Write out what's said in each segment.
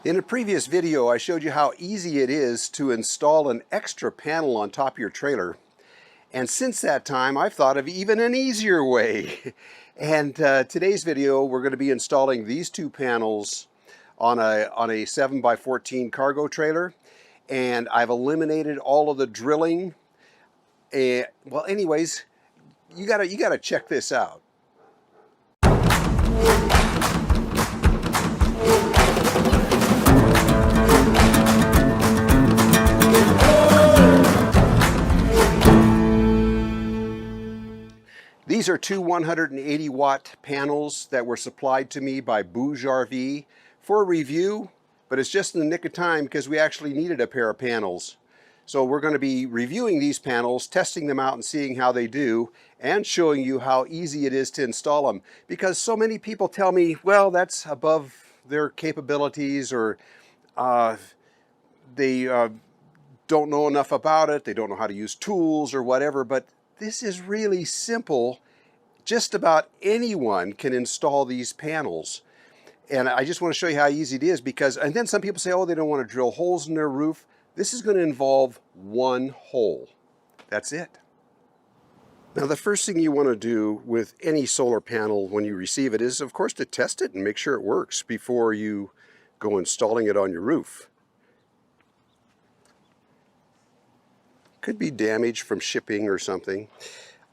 In a previous video, I showed you how easy it is to install an extra panel on top of your trailer. And since that time, I've thought of even an easier way. And today's video, we're going to be installing these two panels on a 7x14 cargo trailer. And I've eliminated all of the drilling. Well, anyways, you gotta check this out. These are two 180 watt panels that were supplied to me by BougeRV for a review, but it's just in the nick of time because we actually needed a pair of panels. So we're going to be reviewing these panels, testing them out and seeing how they do, and showing you how easy it is to install them. Because so many people tell me, well, that's above their capabilities, or they don't know enough about it, they don't know how to use tools or whatever, but this is really simple. Just about anyone can install these panels. And I just want to show you how easy it is because, and then some people say, oh, they don't want to drill holes in their roof. This is going to involve one hole. That's it. Now, the first thing you want to do with any solar panel when you receive it is, of course, to test it and make sure it works before you go installing it on your roof. Could be damage from shipping or something.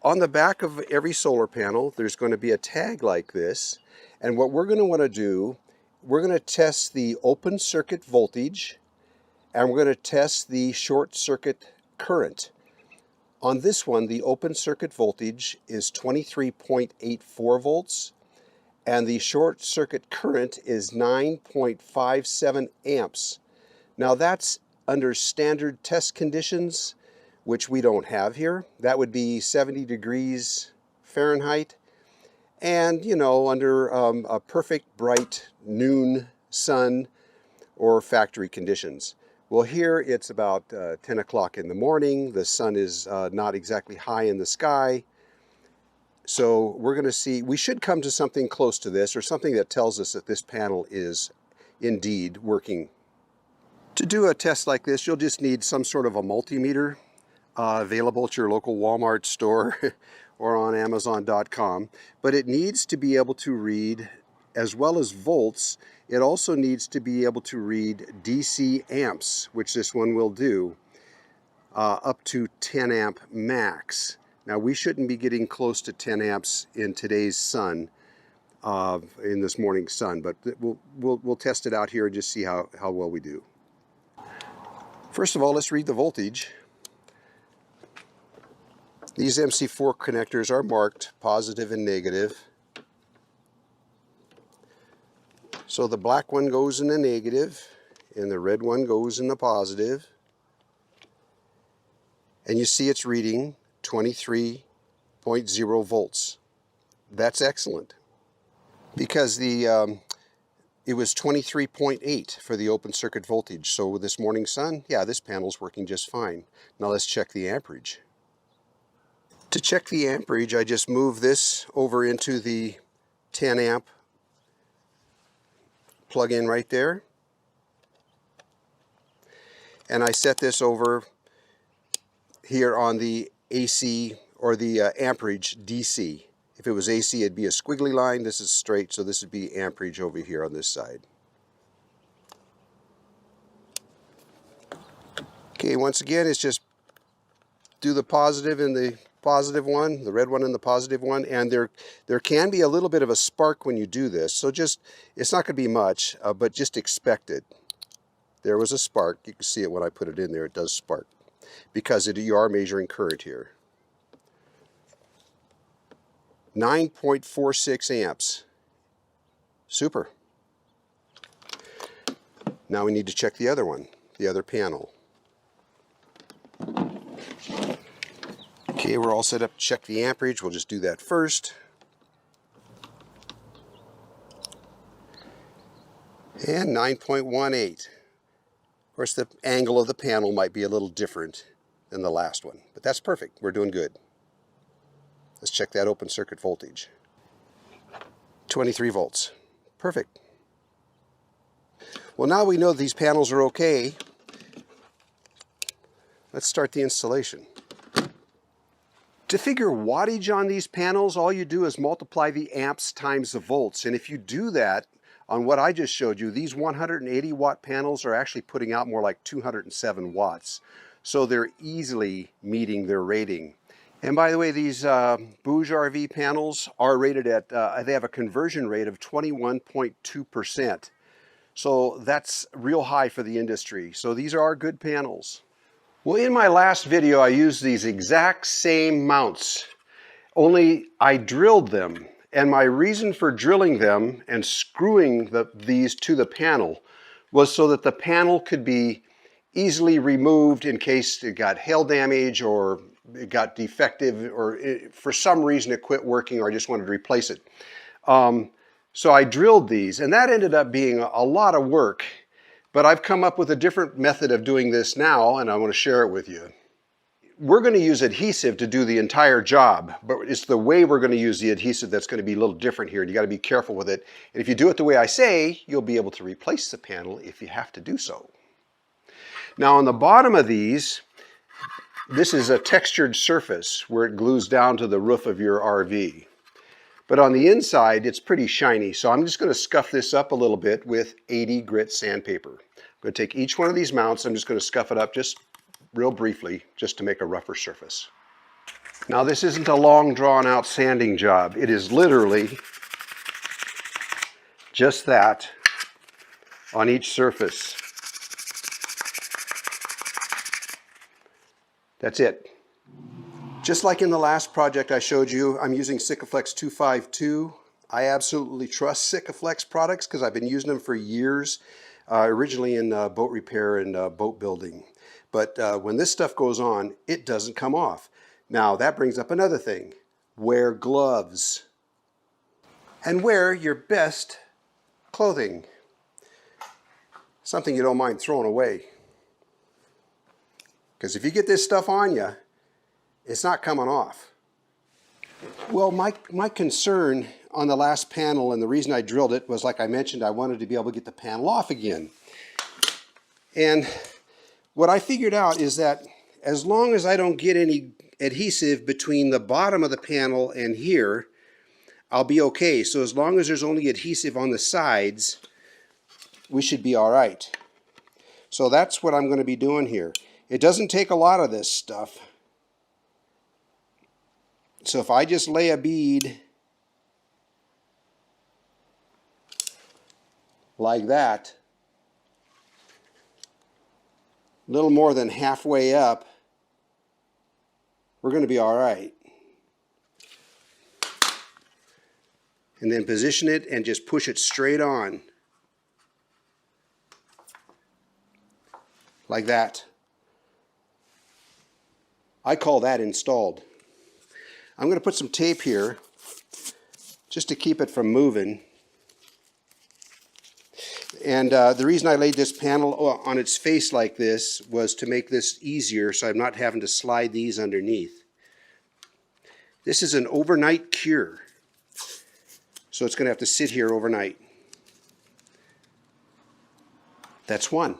On the back of every solar panel, there's going to be a tag like this. And what we're going to want to do, we're going to test the open circuit voltage, and we're going to test the short circuit current. On this one, the open circuit voltage is 23.84 volts, and the short circuit current is 9.57 amps. Now that's under standard test conditions, which we don't have here. That would be 70 degrees Fahrenheit. And, you know, under a perfect bright noon sun or factory conditions. Well, here it's about 10 o'clock in the morning. The sun is not exactly high in the sky. So we're going to see, we should come to something close to this, or something that tells us that this panel is indeed working. To do a test like this, you'll just need some sort of a multimeter. Available at your local Walmart store or on Amazon.com, but it needs to be able to read, as well as volts, it also needs to be able to read DC amps, which this one will do, up to 10 amp max. Now we shouldn't be getting close to 10 amps in today's sun, in this morning's sun, but we'll test it out here and just see how well we do. First of all, let's read the voltage. These MC4 connectors are marked positive and negative. So the black one goes in the negative and the red one goes in the positive. And you see it's reading 23.0 volts. That's excellent. Because it was 23.8 for the open circuit voltage. So with this morning's sun, yeah, this panel's working just fine. Now let's check the amperage. To check the amperage, I just move this over into the 10 amp plug-in right there. And I set this over here on the AC, or the amperage DC. If it was AC, it'd be a squiggly line. This is straight, so this would be amperage over here on this side. Okay, once again, it's just do the positive and the positive one, the red one and the positive one, and there can be a little bit of a spark when you do this, so just, it's not going to be much, but just expect it. There was a spark. You can see it when I put it in there. It does spark because you are measuring current here. 9.46 amps. Super. Now we need to check the other one, the other panel. Okay, we're all set up to check the amperage. We'll just do that first. And 9.18. Of course, the angle of the panel might be a little different than the last one, but that's perfect. We're doing good. Let's check that open circuit voltage. 23 volts. Perfect. Well, now we know these panels are okay. Let's start the installation. To figure wattage on these panels, all you do is multiply the amps times the volts. And if you do that on what I just showed you, these 180 watt panels are actually putting out more like 207 watts. So they're easily meeting their rating. And by the way, these BougeRV panels are rated at, they have a conversion rate of 21.2%. So that's real high for the industry. So these are good panels. Well, in my last video, I used these exact same mounts, only I drilled them. And my reason for drilling them and screwing these to the panel was so that the panel could be easily removed in case it got hail damage or it got defective or for some reason it quit working or I just wanted to replace it. So I drilled these, and that ended up being a lot of work. But I've come up with a different method of doing this now, and I want to share it with you. We're going to use adhesive to do the entire job, but it's the way we're going to use the adhesive that's going to be a little different here, and you got to be careful with it. And if you do it the way I say, you'll be able to replace the panel if you have to do so. Now on the bottom of these, this is a textured surface where it glues down to the roof of your RV. But on the inside, it's pretty shiny. So I'm just going to scuff this up a little bit with 80 grit sandpaper. I'm going to take each one of these mounts. I'm just going to scuff it up just real briefly, just to make a rougher surface. Now this isn't a long drawn out sanding job. It is literally just that on each surface. That's it. Just like in the last project I showed you, I'm using Sikaflex 252. I absolutely trust Sikaflex products because I've been using them for years, originally in boat repair and boat building. But when this stuff goes on, it doesn't come off. Now that brings up another thing. Wear gloves. And wear your best clothing. Something you don't mind throwing away. Because if you get this stuff on you, it's not coming off. Well, my concern on the last panel, and the reason I drilled it was, like I mentioned, I wanted to be able to get the panel off again. And what I figured out is that as long as I don't get any adhesive between the bottom of the panel and here, I'll be okay. So as long as there's only adhesive on the sides, we should be all right. So that's what I'm going to be doing here. It doesn't take a lot of this stuff. So if I just lay a bead like that, a little more than halfway up, we're going to be all right. And then position it and just push it straight on. Like that. I call that installed. I'm going to put some tape here just to keep it from moving. And the reason I laid this panel on its face like this was to make this easier so I'm not having to slide these underneath. This is an overnight cure. So it's going to have to sit here overnight. That's one.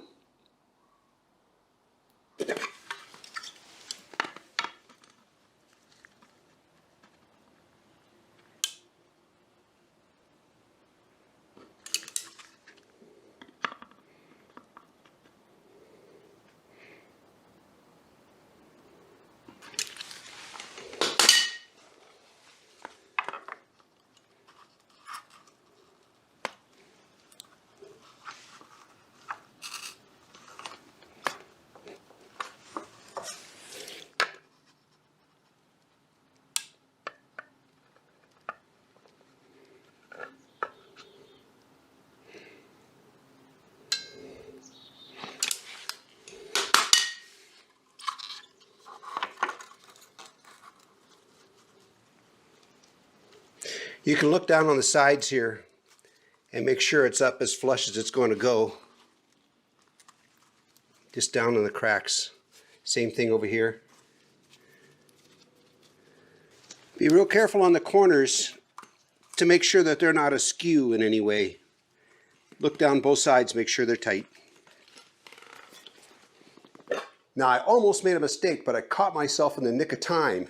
You can look down on the sides here and make sure it's up as flush as it's going to go. Just down in the cracks. Same thing over here. Be real careful on the corners to make sure that they're not askew in any way. Look down both sides, make sure they're tight. Now I almost made a mistake, but I caught myself in the nick of time.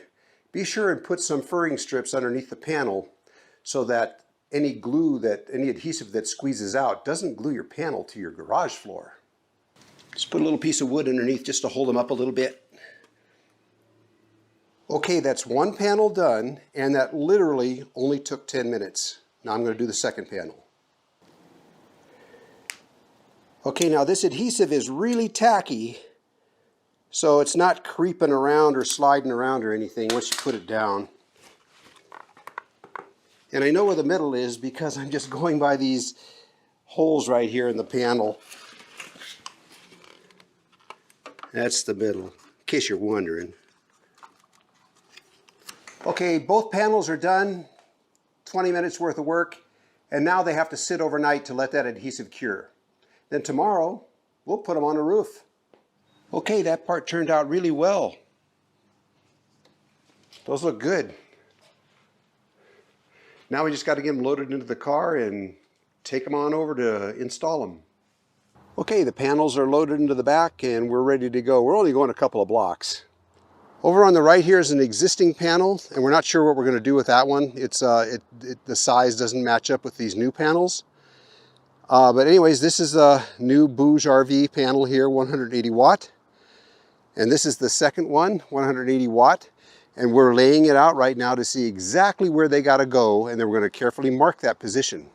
Be sure and put some furring strips underneath the panel so that any adhesive that squeezes out doesn't glue your panel to your garage floor. Just put a little piece of wood underneath just to hold them up a little bit. Okay, that's one panel done, and that literally only took 10 minutes. Now I'm going to do the second panel. Okay, now this adhesive is really tacky, so it's not creeping around or sliding around or anything once you put it down. And I know where the middle is because I'm just going by these holes right here in the panel. That's the middle, in case you're wondering. Okay, both panels are done, 20 minutes worth of work, and now they have to sit overnight to let that adhesive cure. Then tomorrow, we'll put them on the roof. Okay, that part turned out really well. Those look good. Now we just got to get them loaded into the car and take them on over to install them. Okay, the panels are loaded into the back and we're ready to go. We're only going a couple of blocks. Over on the right here is an existing panel, and we're not sure what we're going to do with that one. The size doesn't match up with these new panels. But anyways, this is a new BougeRV panel here, 180 watt. And this is the second one, 180 watt. And we're laying it out right now to see exactly where they got to go, and then we're going to carefully mark that position.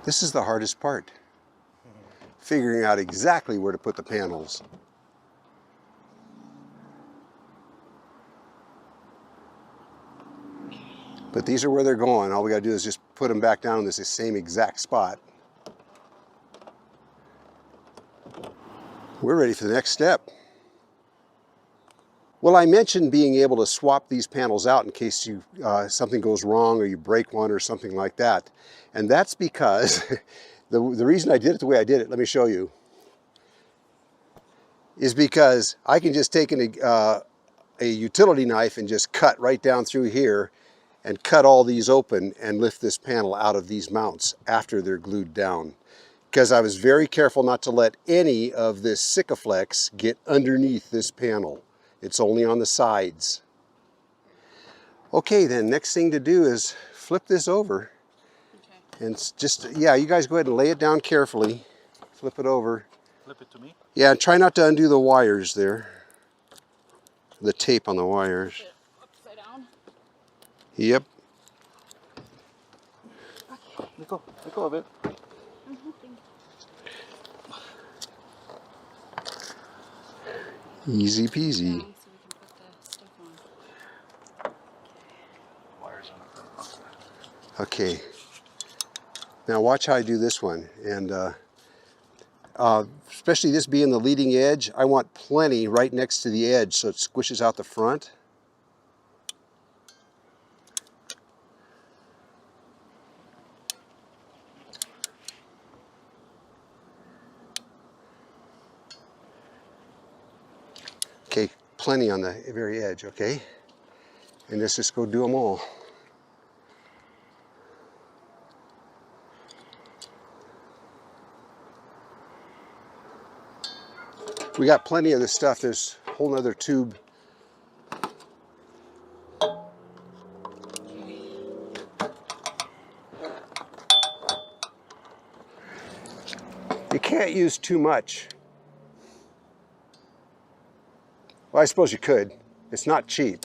This is the hardest part, figuring out exactly where to put the panels. But these are where they're going. All we got to do is just put them back down in this same exact spot. We're ready for the next step. Well, I mentioned being able to swap these panels out in case something goes wrong or you break one or something like that. And that's because, the reason I did it the way I did it, let me show you, is because I can just take a utility knife and just cut right down through here and cut all these open and lift this panel out of these mounts after they're glued down. Because I was very careful not to let any of this Sikaflex get underneath this panel. It's only on the sides. Okay, then next thing to do is flip this over. Okay. And just, yeah, you guys go ahead and lay it down carefully. Flip it over. Flip it to me? Yeah, try not to undo the wires there. The tape on the wires. Flip it upside down. Yep. Okay. Let go of it. Easy peasy. So we can put the stuff on. Wires on it. Okay. Now watch how I do this one. And especially this being the leading edge, I want plenty right next to the edge so it squishes out the front. Okay, plenty on the very edge, okay? And let's just go do them all. We got plenty of this stuff. There's a whole nother tube. You can't use too much. Well, I suppose you could. It's not cheap.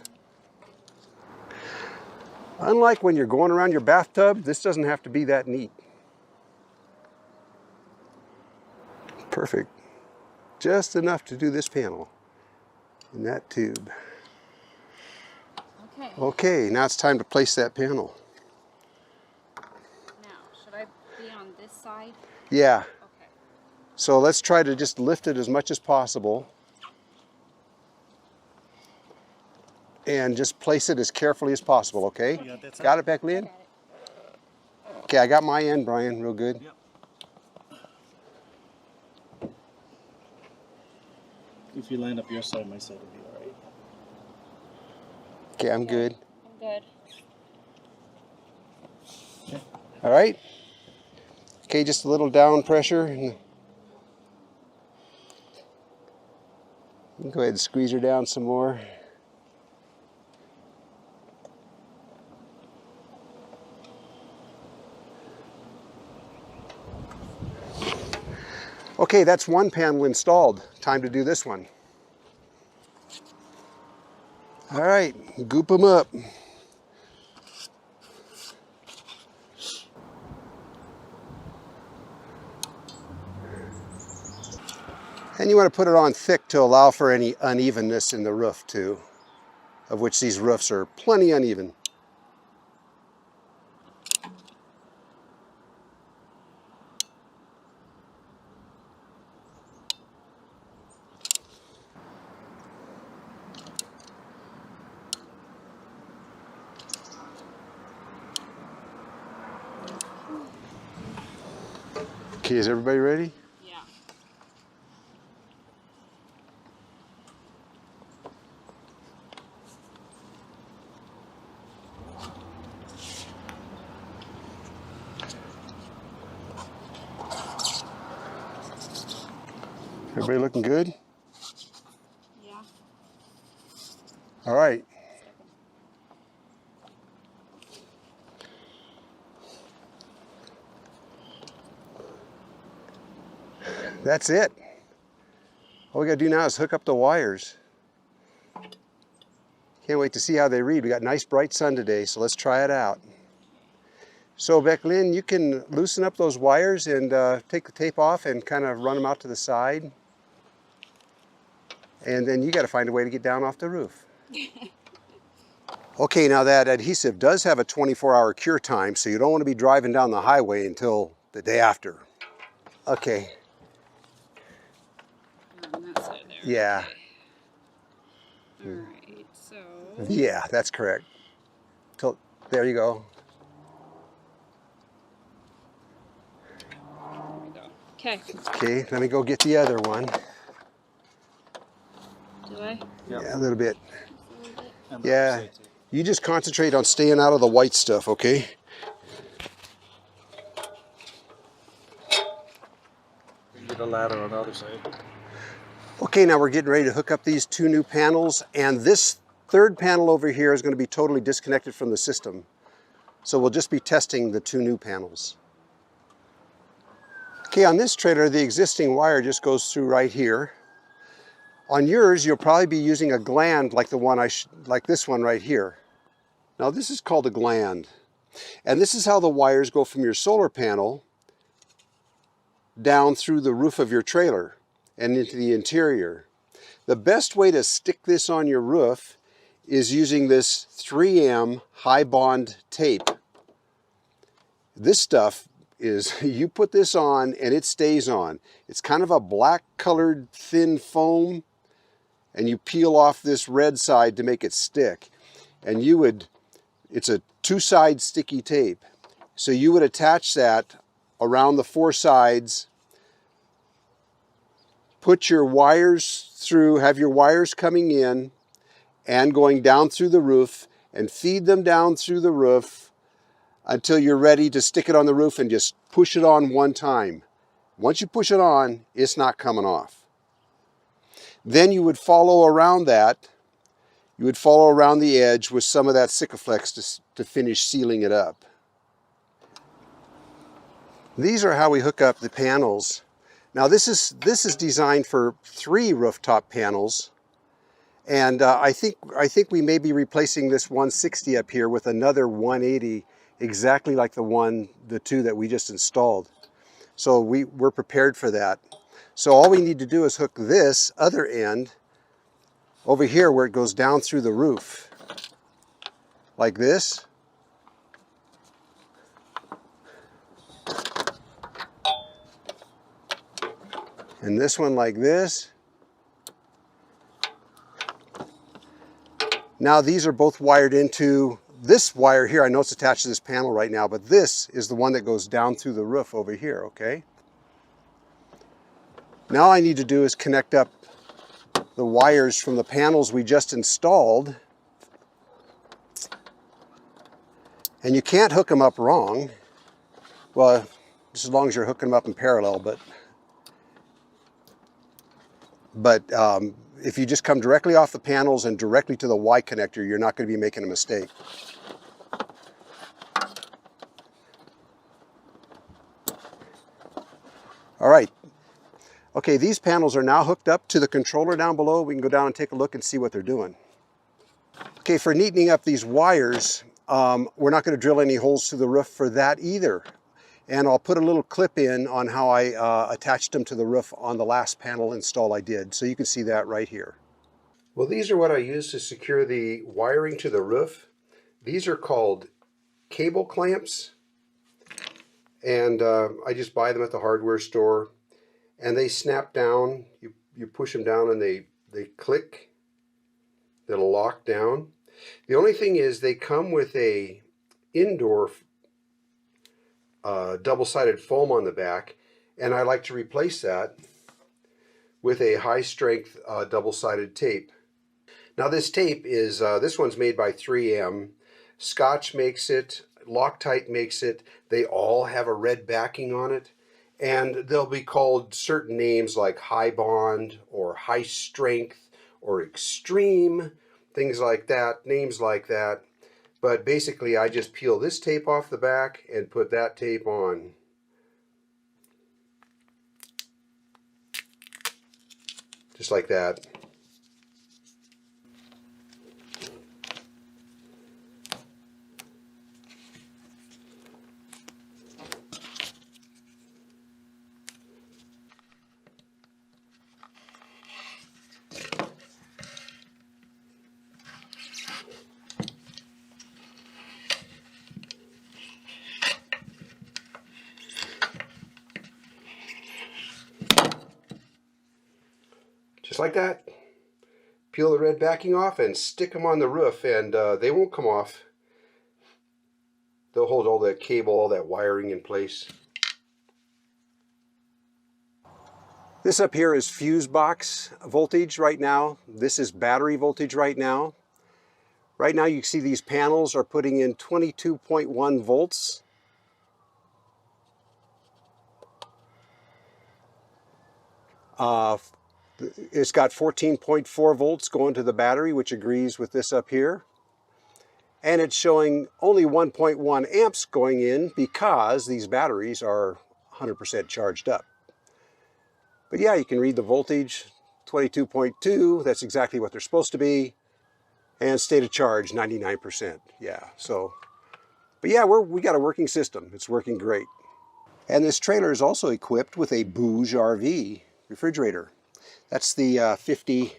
Unlike when you're going around your bathtub, this doesn't have to be that neat. Perfect. Just enough to do this panel in that tube. Okay. Okay, now it's time to place that panel. Now, should I be on this side? Yeah, Okay. so let's try to just lift it as much as possible. And just place it as carefully as possible, okay? You got that side? Got it, Beck I Lynn? got it. Okay, I got my end, Brian, real good. Yep. If you line up your side, my side will be alright. Okay, I'm good. I'm good. Okay. All right. Okay, just a little down pressure. And you can go ahead and squeeze her down some more. Okay, that's one panel installed. Time to do this one. All right, goop them up. And you want to put it on thick to allow for any unevenness in the roof too, of which these roofs are plenty uneven. Okay, is everybody ready? Yeah. Everybody looking good? Yeah. All right. That's it. All we gotta do now is hook up the wires. Can't wait to see how they read. We got nice bright sun today, so let's try it out. So Beck Lynn, you can loosen up those wires and take the tape off and kind of run them out to the side. And then you gotta find a way to get down off the roof. Okay, now that adhesive does have a 24-hour cure time, so you don't want to be driving down the highway until the day after. Okay. On that side there. Yeah. Okay. All right. So. Yeah, that's correct. There you go. There we go. Okay. Okay, let me go get the other one. Do I? Yep. Yeah, a little bit. A little bit. And the Yeah, other side, too. you just concentrate on staying out of the white stuff, okay? Get a ladder on the other side. Okay, now we're getting ready to hook up these two new panels, and this third panel over here is going to be totally disconnected from the system. So we'll just be testing the two new panels. Okay, on this trailer, the existing wire just goes through right here. On yours, you'll probably be using a gland like the one like this one right here. Now this is called a gland, and this is how the wires go from your solar panel down through the roof of your trailer and into the interior. The best way to stick this on your roof is using this 3M high bond tape. This stuff is, you put this on and it stays on. It's kind of a black colored thin foam, and you peel off this red side to make it stick. And it's a two-side sticky tape. So you would attach that around the four sides, put your wires through, have your wires coming in and going down through the roof, and feed them down through the roof until you're ready to stick it on the roof, and just push it on one time. Once you push it on, it's not coming off. Then you would follow around that. You would follow around the edge with some of that Sikaflex to finish sealing it up. These are how we hook up the panels. Now this is designed for 3 rooftop panels, and I think we may be replacing this 160 up here with another 180, exactly like the two that we just installed. So we're prepared for that. So all we need to do is hook this other end over here where it goes down through the roof, like this. And this one like this. Now these are both wired into this wire here. I know it's attached to this panel right now, but this is the one that goes down through the roof over here, okay? Now all I need to do is connect up the wires from the panels we just installed. And you can't hook them up wrong. Well, just as long as you're hooking them up in parallel, but if you just come directly off the panels and directly to the Y connector, you're not going to be making a mistake. All right. Okay, these panels are now hooked up to the controller down below. We can go down and take a look and see what they're doing. Okay, for neatening up these wires, we're not going to drill any holes through the roof for that either. And I'll put a little clip in on how I attached them to the roof on the last panel install I did. So you can see that right here. Well, these are what I use to secure the wiring to the roof. These are called cable clamps. And I just buy them at the hardware store. And they snap down. You push them down and they click. They'll lock down. The only thing is they come with a indoor double-sided foam on the back, and I like to replace that with a high-strength double-sided tape. Now this tape is, this one's made by 3M. Scotch makes it, Loctite makes it. They all have a red backing on it, and they'll be called certain names like high bond or high strength or extreme, things like that, names like that. But basically I just peel this tape off the back and put that tape on. Just like that. Just like that. Peel the red backing off and stick them on the roof, and they won't come off. They'll hold all that cable, all that wiring in place. This up here is fuse box voltage right now. This is battery voltage right now. Right now you can see these panels are putting in 22.1 volts. It's got 14.4 volts going to the battery, which agrees with this up here. And it's showing only 1.1 amps going in because these batteries are 100% charged up. But yeah, you can read the voltage, 22.2, that's exactly what they're supposed to be. And state of charge, 99%, yeah. So, but yeah, we got a working system. It's working great. And this trailer is also equipped with a BougeRV refrigerator. That's the 50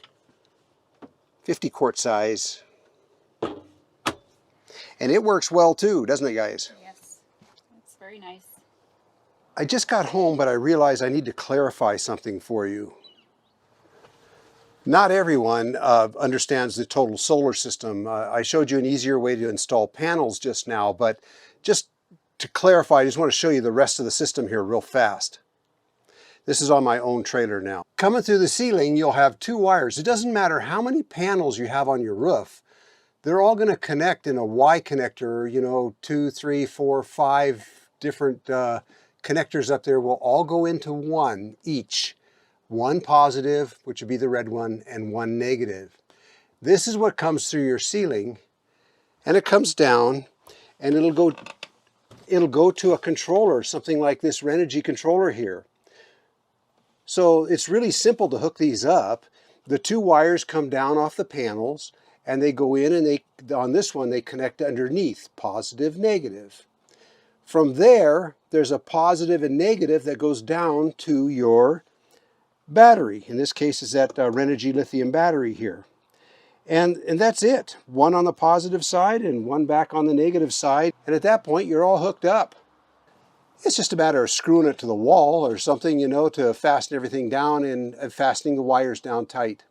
quart size. And it works well too, doesn't it, guys? Yes, it's very nice. I just got home, but I realized I need to clarify something for you. Not everyone understands the total solar system. I showed you an easier way to install panels just now, but just to clarify, I just want to show you the rest of the system here real fast. This is on my own trailer now. Coming through the ceiling, you'll have two wires. It doesn't matter how many panels you have on your roof. They're all going to connect in a Y connector, you know, 2, 3, 4, 5 different connectors up there will all go into one each. One positive, which would be the red one, and one negative. This is what comes through your ceiling, and it comes down, and it'll go to a controller, something like this Renogy controller here. So it's really simple to hook these up. The two wires come down off the panels, and they go in, and on this one they connect underneath, positive, negative. From there, there's a positive and negative that goes down to your battery. In this case, is that Renogy lithium battery here. And that's it. One on the positive side and one back on the negative side. And at that point, you're all hooked up. It's just a matter of screwing it to the wall or something, to fasten everything down and fastening the wires down tight.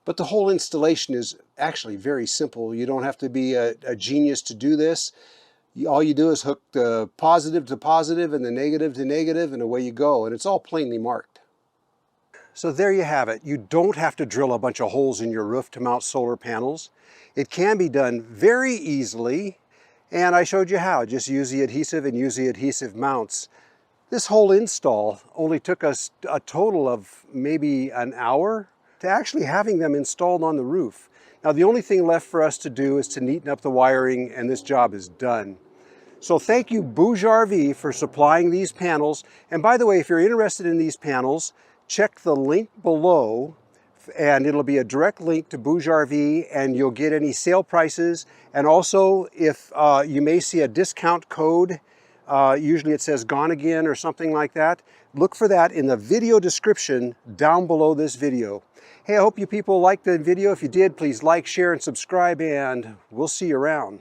But the whole installation is actually very simple. You don't have to be a genius to do this. All you do is hook the positive to positive and the negative to negative, and away you go. And it's all plainly marked. So there you have it. You don't have to drill a bunch of holes in your roof to mount solar panels. It can be done very easily, and I showed you how. Just use the adhesive and use the adhesive mounts. This whole install only took us a total of maybe an hour to actually having them installed on the roof. Now the only thing left for us to do is to neaten up the wiring, and this job is done. So thank you BougeRV for supplying these panels. And by the way, if you're interested in these panels, check the link below, and it'll be a direct link to BougeRV, and you'll get any sale prices. And also, if you may see a discount code, usually it says gone again or something like that, look for that in the video description down below this video. Hey, I hope you people liked the video. If you did, please like, share, and subscribe, and we'll see you around.